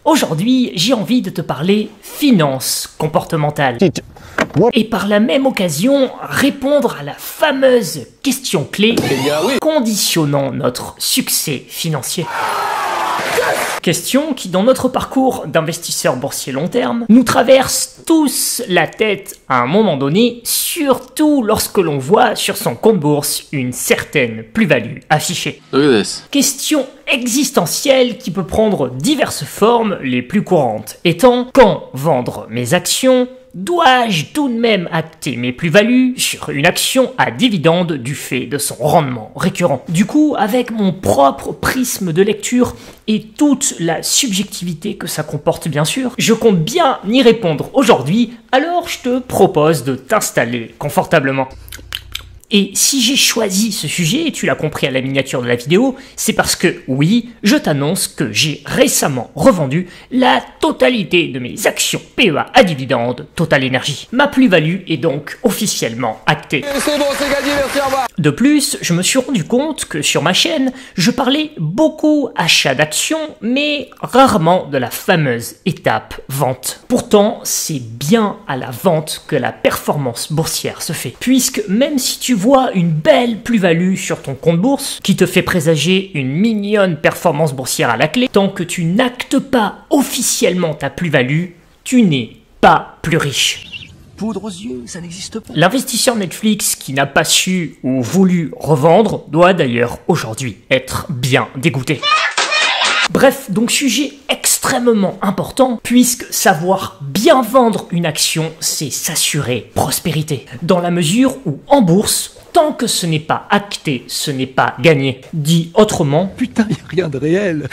Aujourd'hui, j'ai envie de te parler finance comportementale. Et par la même occasion, répondre à la fameuse question clé conditionnant notre succès financier. Question qui, dans notre parcours d'investisseurs boursiers long terme, nous traverse tous la tête à un moment donné, surtout lorsque l'on voit sur son compte bourse une certaine plus-value affichée. Question existentielle qui peut prendre diverses formes, les plus courantes étant quand vendre mes actions? Dois-je tout de même acter mes plus-values sur une action à dividende du fait de son rendement récurrent? Du coup, avec mon propre prisme de lecture et toute la subjectivité que ça comporte bien sûr, je compte bien y répondre aujourd'hui, alors je te propose de t'installer confortablement. Et si j'ai choisi ce sujet, et tu l'as compris à la miniature de la vidéo, c'est parce que, oui, je t'annonce que j'ai récemment revendu la totalité de mes actions PEA à dividende Total Energy. Ma plus-value est donc officiellement actée. C'est bon, c'est gagné, merci, au revoir. De plus, je me suis rendu compte que sur ma chaîne, je parlais beaucoup achat d'actions, mais rarement de la fameuse étape vente. Pourtant, c'est bien à la vente que la performance boursière se fait. Puisque même si tu vois une belle plus-value sur ton compte bourse, qui te fait présager une mignonne performance boursière à la clé, tant que tu n'actes pas officiellement ta plus-value, tu n'es pas plus riche. Poudre aux yeux, ça n'existe pas. L'investisseur Netflix qui n'a pas su ou voulu revendre doit d'ailleurs aujourd'hui être bien dégoûté. Bref, donc sujet extrêmement important, puisque savoir bien vendre une action, c'est s'assurer prospérité. Dans la mesure où, en bourse, tant que ce n'est pas acté, ce n'est pas gagné. Dit autrement, Putain, y a rien de réel.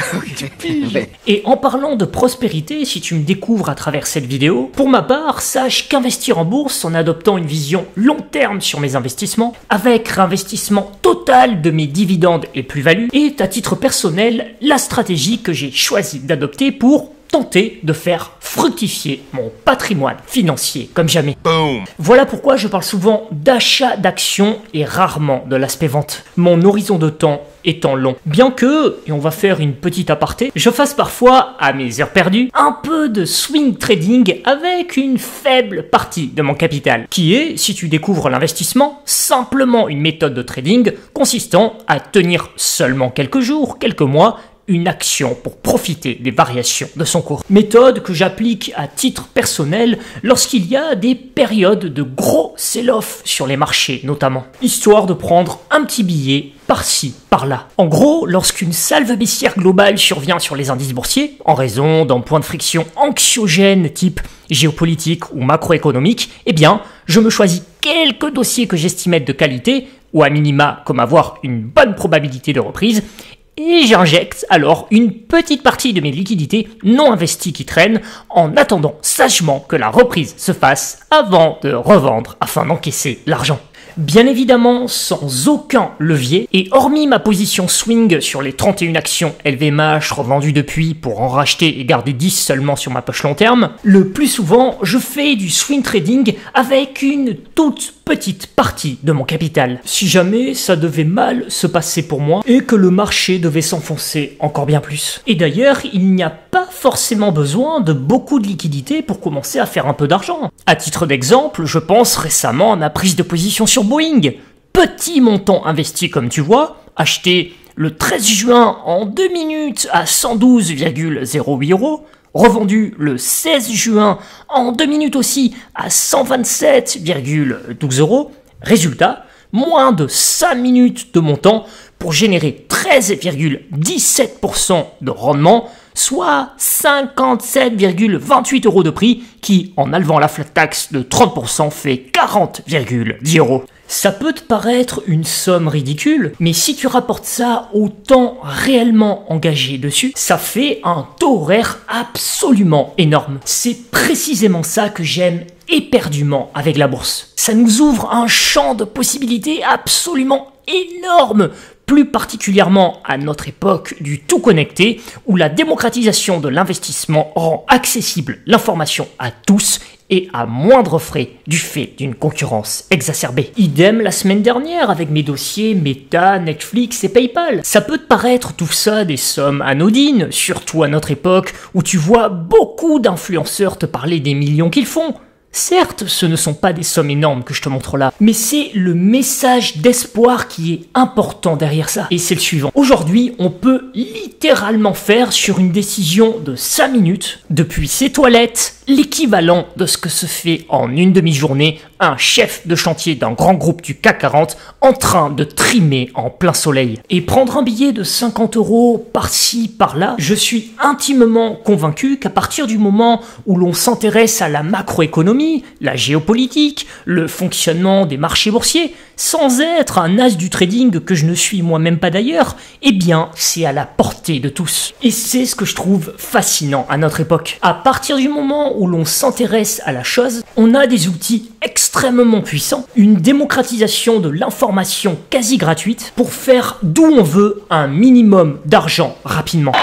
et en parlant de prospérité, si tu me découvres à travers cette vidéo, pour ma part, sache qu'investir en bourse en adoptant une vision long terme sur mes investissements, avec réinvestissement total de mes dividendes et plus-values, est à titre personnel la stratégie que j'ai choisi d'adopter pour tenter de faire fructifier mon patrimoine financier comme jamais. Boom. Voilà pourquoi je parle souvent d'achat d'actions et rarement de l'aspect vente. Mon horizon de temps étant long. Bien que, et on va faire une petite aparté, je fasse parfois, à mes heures perdues, un peu de swing trading avec une faible partie de mon capital, qui est, si tu découvres l'investissement, simplement une méthode de trading consistant à tenir seulement quelques jours, quelques mois, une action pour profiter des variations de son cours. Méthode que j'applique à titre personnel lorsqu'il y a des périodes de gros sell-off sur les marchés notamment, histoire de prendre un petit billet par-ci, par-là. En gros, lorsqu'une salve baissière globale survient sur les indices boursiers, en raison d'un point de friction anxiogène type géopolitique ou macroéconomique, eh bien, je me choisis quelques dossiers que j'estime être de qualité, ou à minima comme avoir une bonne probabilité de reprise, et j'injecte alors une petite partie de mes liquidités non investies qui traînent en attendant sagement que la reprise se fasse avant de revendre afin d'encaisser l'argent. Bien évidemment sans aucun levier et hormis ma position swing sur les 31 actions LVMH revendues depuis pour en racheter et garder 10 seulement sur ma poche long terme, le plus souvent je fais du swing trading avec une toute petite partie de mon capital. Si jamais ça devait mal se passer pour moi et que le marché devait s'enfoncer encore bien plus. Et d'ailleurs, il n'y a pas forcément besoin de beaucoup de liquidités pour commencer à faire un peu d'argent. À titre d'exemple, je pense récemment à ma prise de position sur Boeing. Petit montant investi comme tu vois, acheté le 13 juin en 2 minutes à 112,08 €, revendu le 16 juin en 2 minutes aussi à 127,12 €. Résultat, moins de 5 minutes de montant pour générer 13,17% de rendement, soit 57,28 € de prix qui, en enlevant la flat tax de 30%, fait 40,10 €. Ça peut te paraître une somme ridicule, mais si tu rapportes ça au temps réellement engagé dessus, ça fait un taux horaire absolument énorme. C'est précisément ça que j'aime éperdument avec la bourse. Ça nous ouvre un champ de possibilités absolument énorme, plus particulièrement à notre époque du tout connecté, où la démocratisation de l'investissement rend accessible l'information à tous et à moindre frais du fait d'une concurrence exacerbée. Idem la semaine dernière avec mes dossiers Meta, Netflix et PayPal. Ça peut te paraître tout ça des sommes anodines, surtout à notre époque où tu vois beaucoup d'influenceurs te parler des millions qu'ils font. Certes, ce ne sont pas des sommes énormes que je te montre là, mais c'est le message d'espoir qui est important derrière ça. Et c'est le suivant. Aujourd'hui, on peut littéralement faire sur une décision de 5 minutes, depuis ses toilettes, l'équivalent de ce que se fait en une demi-journée un chef de chantier d'un grand groupe du CAC 40 en train de trimer en plein soleil. Et prendre un billet de 50 € par-ci, par-là, je suis intimement convaincu qu'à partir du moment où l'on s'intéresse à la macroéconomie, la géopolitique, le fonctionnement des marchés boursiers, sans être un as du trading que je ne suis moi-même pas d'ailleurs, eh bien c'est à la portée de tous. Et c'est ce que je trouve fascinant à notre époque. À partir du moment où l'on s'intéresse à la chose, on a des outils extrêmement puissants, une démocratisation de l'information quasi gratuite pour faire d'où on veut un minimum d'argent rapidement.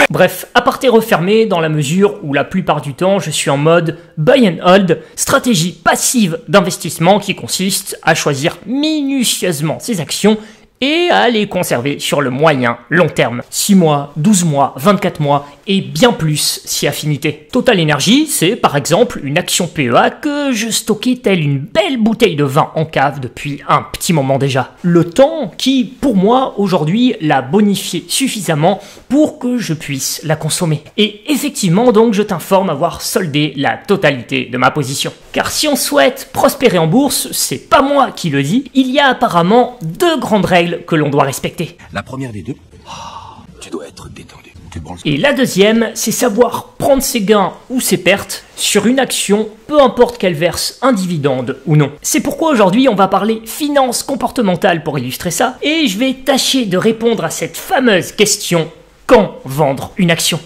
Bref, aparté refermé dans la mesure où la plupart du temps je suis en mode buy and hold, stratégie passive d'investissement qui consiste à choisir minutieusement ses actions et à les conserver sur le moyen long terme. 6 mois, 12 mois, 24 mois et bien plus si affinité. Total Energy, c'est par exemple une action PEA que je stockais telle une belle bouteille de vin en cave depuis un petit moment déjà. Le temps qui, pour moi, aujourd'hui, l'a bonifié suffisamment pour que je puisse la consommer. Et effectivement, donc, je t'informe avoir soldé la totalité de ma position. Car si on souhaite prospérer en bourse, c'est pas moi qui le dis, il y a apparemment 2 grandes règles que l'on doit respecter. La première des deux, tu dois être détendu. Et la deuxième, c'est savoir prendre ses gains ou ses pertes sur une action, peu importe qu'elle verse un dividende ou non. C'est pourquoi aujourd'hui on va parler finance comportementale pour illustrer ça, et je vais tâcher de répondre à cette fameuse question: quand vendre une action ?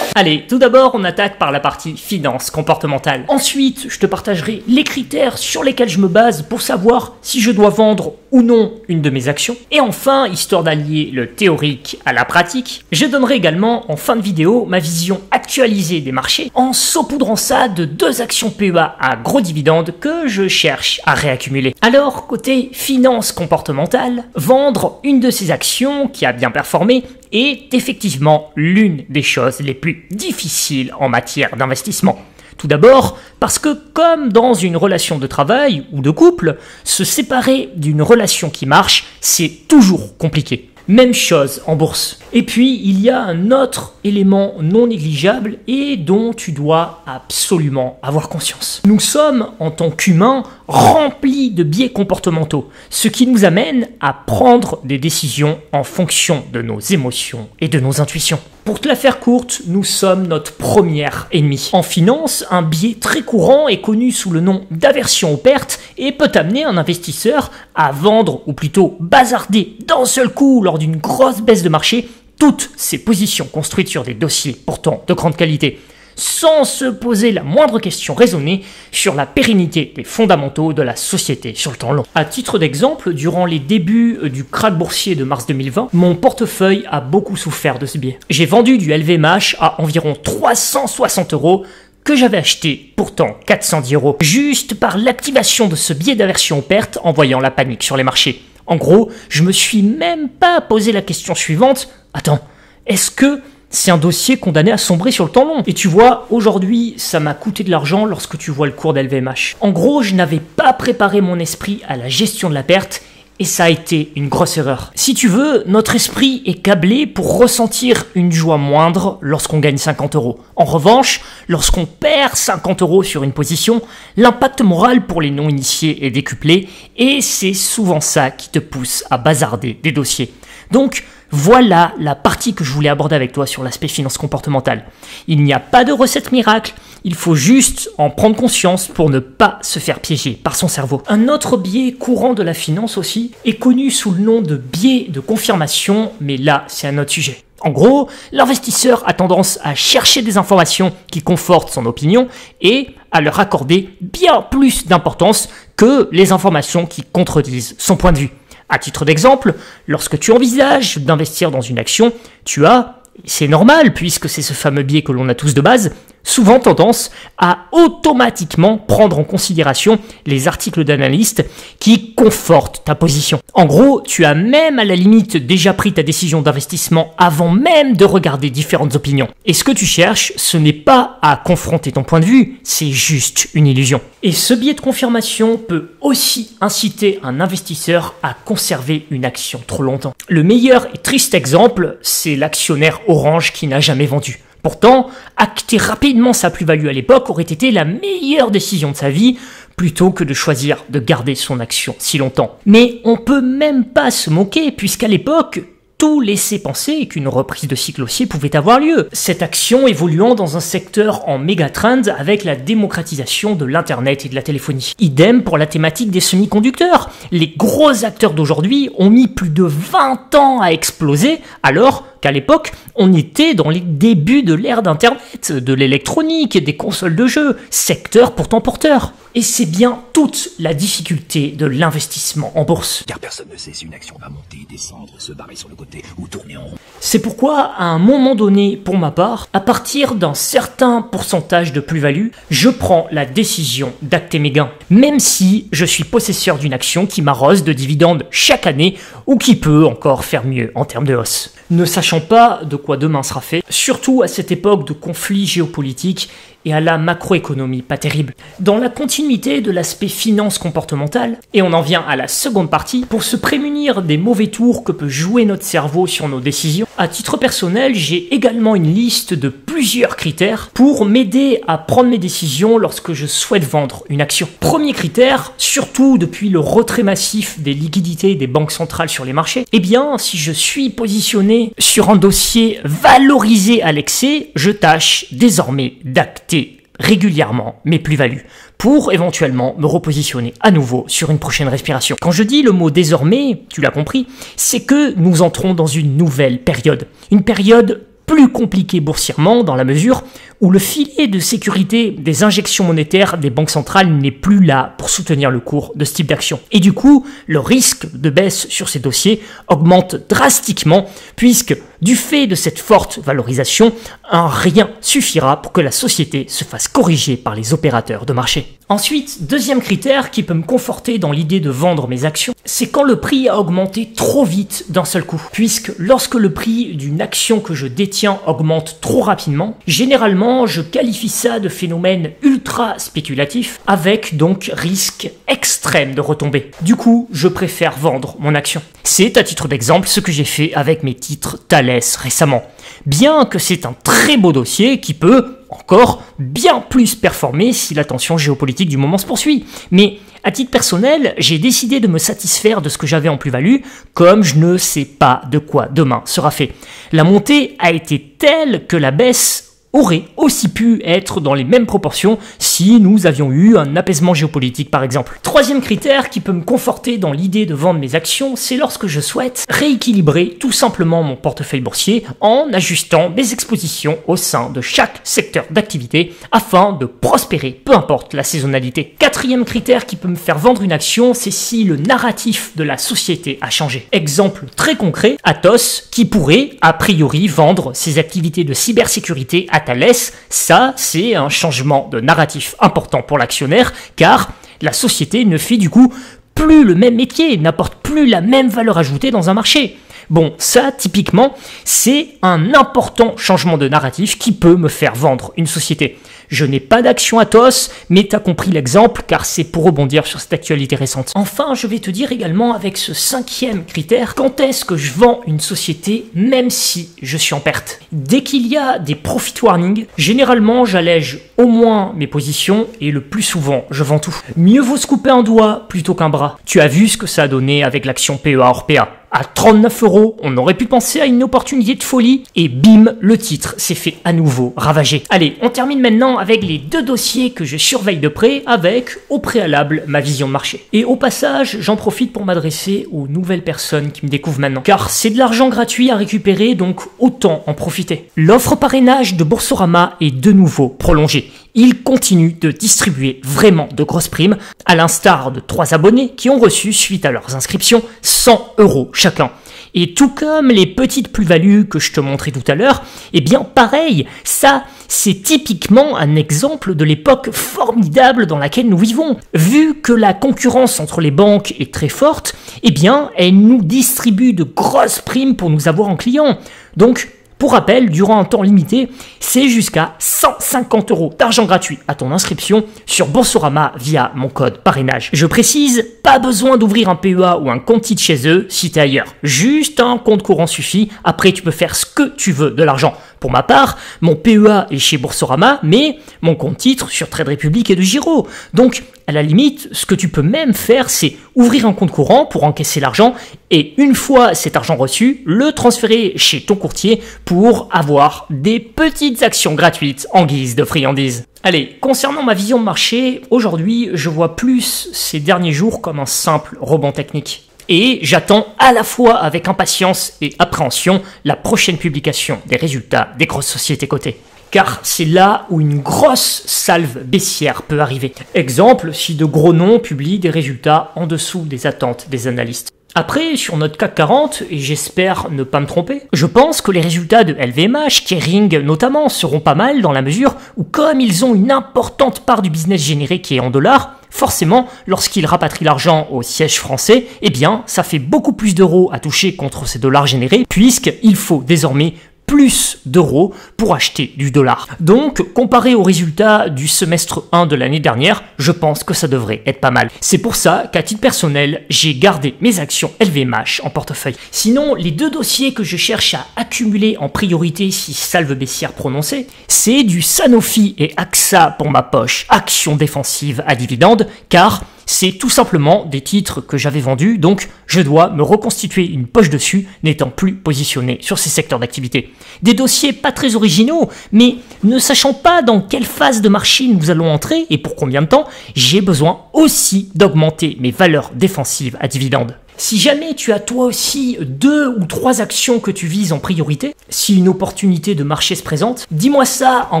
Allez, tout d'abord, on attaque par la partie finance comportementale. Ensuite, je te partagerai les critères sur lesquels je me base pour savoir si je dois vendre ou non une de mes actions. Et enfin, histoire d'allier le théorique à la pratique, je donnerai également en fin de vidéo ma vision actualisée des marchés en saupoudrant ça de 2 actions PEA à gros dividendes que je cherche à réaccumuler. Alors, côté finance comportementale, vendre une de ces actions qui a bien performé est effectivement l'une des choses les plus difficiles en matière d'investissement. Tout d'abord, parce que comme dans une relation de travail ou de couple, se séparer d'une relation qui marche, c'est toujours compliqué. Même chose en bourse. Et puis, il y a un autre élément non négligeable et dont tu dois absolument avoir conscience. Nous sommes, en tant qu'humains, remplis de biais comportementaux, ce qui nous amène à prendre des décisions en fonction de nos émotions et de nos intuitions. Pour te la faire courte, nous sommes notre premier ennemi. En finance, un biais très courant est connu sous le nom d'aversion aux pertes et peut amener un investisseur à vendre, ou plutôt bazarder d'un seul coup lors d'une grosse baisse de marché, toutes ses positions construites sur des dossiers pourtant de grande qualité, sans se poser la moindre question raisonnée sur la pérennité des fondamentaux de la société sur le temps long. À titre d'exemple, durant les débuts du krach boursier de mars 2020, mon portefeuille a beaucoup souffert de ce biais. J'ai vendu du LVMH à environ 360 € que j'avais acheté pourtant 410 €, juste par l'activation de ce biais d'aversion aux pertes en voyant la panique sur les marchés. En gros, je me suis même pas posé la question suivante: attends, est-ce que c'est un dossier condamné à sombrer sur le temps long? Et tu vois, aujourd'hui, ça m'a coûté de l'argent lorsque tu vois le cours d'LVMH. En gros, je n'avais pas préparé mon esprit à la gestion de la perte et ça a été une grosse erreur. Si tu veux, notre esprit est câblé pour ressentir une joie moindre lorsqu'on gagne 50 €. En revanche, lorsqu'on perd 50 € sur une position, l'impact moral pour les non-initiés est décuplé et c'est souvent ça qui te pousse à bazarder des dossiers. Donc, voilà la partie que je voulais aborder avec toi sur l'aspect finance comportementale. Il n'y a pas de recette miracle, il faut juste en prendre conscience pour ne pas se faire piéger par son cerveau. Un autre biais courant de la finance aussi est connu sous le nom de biais de confirmation, mais là c'est un autre sujet. En gros, l'investisseur a tendance à chercher des informations qui confortent son opinion et à leur accorder bien plus d'importance que les informations qui contredisent son point de vue. À titre d'exemple, lorsque tu envisages d'investir dans une action, tu as, c'est normal puisque c'est ce fameux biais que l'on a tous de base, souvent tendance à automatiquement prendre en considération les articles d'analystes qui confortent ta position. En gros, tu as même à la limite déjà pris ta décision d'investissement avant même de regarder différentes opinions. Et ce que tu cherches, ce n'est pas à confronter ton point de vue, c'est juste une illusion. Et ce biais de confirmation peut aussi inciter un investisseur à conserver une action trop longtemps. Le meilleur et triste exemple, c'est l'actionnaire Orange qui n'a jamais vendu. Pourtant, acter rapidement sa plus-value à l'époque aurait été la meilleure décision de sa vie, plutôt que de choisir de garder son action si longtemps. Mais on peut même pas se moquer, puisqu'à l'époque, tout laissait penser qu'une reprise de cycle haussier pouvait avoir lieu. Cette action évoluant dans un secteur en méga-trend avec la démocratisation de l'internet et de la téléphonie. Idem pour la thématique des semi-conducteurs. Les gros acteurs d'aujourd'hui ont mis plus de 20 ans à exploser, alors qu'à l'époque, on était dans les débuts de l'ère d'Internet, de l'électronique, des consoles de jeux, secteur pourtant porteur. Et c'est bien toute la difficulté de l'investissement en bourse. Car personne ne sait si une action va monter, descendre, se barrer sur le côté ou tourner en rond. C'est pourquoi, à un moment donné, pour ma part, à partir d'un certain pourcentage de plus-value, je prends la décision d'acter mes gains. Même si je suis possesseur d'une action qui m'arrose de dividendes chaque année ou qui peut encore faire mieux en termes de hausse. Ne sachant pas de quoi demain sera fait, surtout à cette époque de conflits géopolitiques et à la macroéconomie pas terrible. Dans la continuité de l'aspect finance comportementale, et on en vient à la seconde partie, pour se prémunir des mauvais tours que peut jouer notre cerveau sur nos décisions, à titre personnel, j'ai également une liste de plusieurs critères pour m'aider à prendre mes décisions lorsque je souhaite vendre une action. Premier critère, surtout depuis le retrait massif des liquidités des banques centrales sur les marchés, eh bien, si je suis positionné sur un dossier valorisé à l'excès, je tâche désormais d'acter régulièrement mes plus-values pour éventuellement me repositionner à nouveau sur une prochaine respiration. Quand je dis le mot désormais, tu l'as compris, c'est que nous entrons dans une nouvelle période. Une période plus compliquée boursièrement dans la mesure où le filet de sécurité des injections monétaires des banques centrales n'est plus là pour soutenir le cours de ce type d'action. Et du coup, le risque de baisse sur ces dossiers augmente drastiquement puisque du fait de cette forte valorisation, un rien suffira pour que la société se fasse corriger par les opérateurs de marché. Ensuite, deuxième critère qui peut me conforter dans l'idée de vendre mes actions, c'est quand le prix a augmenté trop vite d'un seul coup. Puisque lorsque le prix d'une action que je détiens augmente trop rapidement, généralement je qualifie ça de phénomène ultra spéculatif avec donc risque extrême de retomber. Du coup, je préfère vendre mon action. C'est à titre d'exemple ce que j'ai fait avec mes titres Thales récemment. Bien que c'est un très beau dossier qui peut encore bien plus performer si la tension géopolitique du moment se poursuit. Mais à titre personnel, j'ai décidé de me satisfaire de ce que j'avais en plus-value, comme je ne sais pas de quoi demain sera fait. La montée a été telle que la baisse aurait aussi pu être dans les mêmes proportions si nous avions eu un apaisement géopolitique par exemple. Troisième critère qui peut me conforter dans l'idée de vendre mes actions, c'est lorsque je souhaite rééquilibrer tout simplement mon portefeuille boursier en ajustant mes expositions au sein de chaque secteur d'activité afin de prospérer, peu importe la saisonnalité. Quatrième critère qui peut me faire vendre une action, c'est si le narratif de la société a changé. Exemple très concret, Atos qui pourrait a priori vendre ses activités de cybersécurité à Thales, ça c'est un changement de narratif important pour l'actionnaire car la société ne fait du coup plus le même métier, n'apporte plus la même valeur ajoutée dans un marché. Bon, ça, typiquement, c'est un important changement de narratif qui peut me faire vendre une société. Je n'ai pas d'action Atos, mais t'as compris l'exemple, car c'est pour rebondir sur cette actualité récente. Enfin, je vais te dire également avec ce cinquième critère, quand est-ce que je vends une société, même si je suis en perte. Dès qu'il y a des profit warnings, généralement, j'allège au moins mes positions, et le plus souvent, je vends tout. Mieux vaut se couper un doigt plutôt qu'un bras. Tu as vu ce que ça a donné avec l'action PEA Orpea. à 39 €. On aurait pu penser à une opportunité de folie et bim, le titre s'est fait à nouveau ravager. Allez, on termine maintenant avec les 2 dossiers que je surveille de près avec, au préalable, ma vision de marché. Et au passage, j'en profite pour m'adresser aux nouvelles personnes qui me découvrent maintenant. Car c'est de l'argent gratuit à récupérer, donc autant en profiter. L'offre parrainage de Boursorama est de nouveau prolongée. Il continue de distribuer vraiment de grosses primes, à l'instar de 3 abonnés qui ont reçu, suite à leurs inscriptions, 100 € chacun. Et tout comme les petites plus-values que je te montrais tout à l'heure, eh bien pareil, ça c'est typiquement un exemple de l'époque formidable dans laquelle nous vivons. Vu que la concurrence entre les banques est très forte, eh bien elle nous distribue de grosses primes pour nous avoir en client. Donc, pour rappel, durant un temps limité, c'est jusqu'à 150 € d'argent gratuit à ton inscription sur Boursorama via mon code parrainage. Je précise, pas besoin d'ouvrir un PEA ou un compte titre chez eux si t'es ailleurs. Juste un compte courant suffit, après tu peux faire ce que tu veux de l'argent. Pour ma part, mon PEA est chez Boursorama, mais mon compte titre sur Trade Republic est de Giro. Donc, à la limite, ce que tu peux même faire, c'est ouvrir un compte courant pour encaisser l'argent et une fois cet argent reçu, le transférer chez ton courtier pour avoir des petites actions gratuites en guise de friandises. Allez, concernant ma vision de marché, aujourd'hui, je vois plus ces derniers jours comme un simple rebond technique. Et j'attends à la fois avec impatience et appréhension la prochaine publication des résultats des grosses sociétés cotées. Car c'est là où une grosse salve baissière peut arriver. Exemple, si de gros noms publient des résultats en dessous des attentes des analystes. Après, sur notre CAC 40, et j'espère ne pas me tromper, je pense que les résultats de LVMH, Kering notamment, seront pas mal dans la mesure où comme ils ont une importante part du business généré qui est en dollars, forcément, lorsqu'ils rapatrient l'argent au siège français, eh bien, ça fait beaucoup plus d'euros à toucher contre ces dollars générés, puisqu'il faut désormais plus d'euros pour acheter du dollar. Donc, comparé aux résultats du semestre 1 de l'année dernière, je pense que ça devrait être pas mal. C'est pour ça qu'à titre personnel, j'ai gardé mes actions LVMH en portefeuille. Sinon, les 2 dossiers que je cherche à accumuler en priorité si salve baissière prononcée, c'est du Sanofi et AXA pour ma poche, actions défensives à dividendes, car c'est tout simplement des titres que j'avais vendus, donc je dois me reconstituer une poche dessus, n'étant plus positionné sur ces secteurs d'activité. Des dossiers pas très originaux, mais ne sachant pas dans quelle phase de marché nous allons entrer et pour combien de temps, j'ai besoin aussi d'augmenter mes valeurs défensives à dividendes. Si jamais tu as toi aussi 2 ou 3 actions que tu vises en priorité, si une opportunité de marché se présente, dis-moi ça en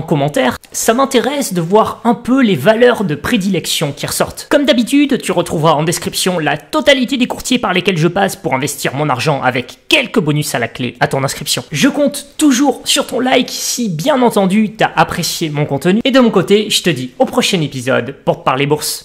commentaire, ça m'intéresse de voir un peu les valeurs de prédilection qui ressortent. Comme d'habitude, tu retrouveras en description la totalité des courtiers par lesquels je passe pour investir mon argent avec quelques bonus à la clé à ton inscription. Je compte toujours sur ton like si bien entendu t'as apprécié mon contenu. Et de mon côté, je te dis au prochain épisode pour te parler bourse.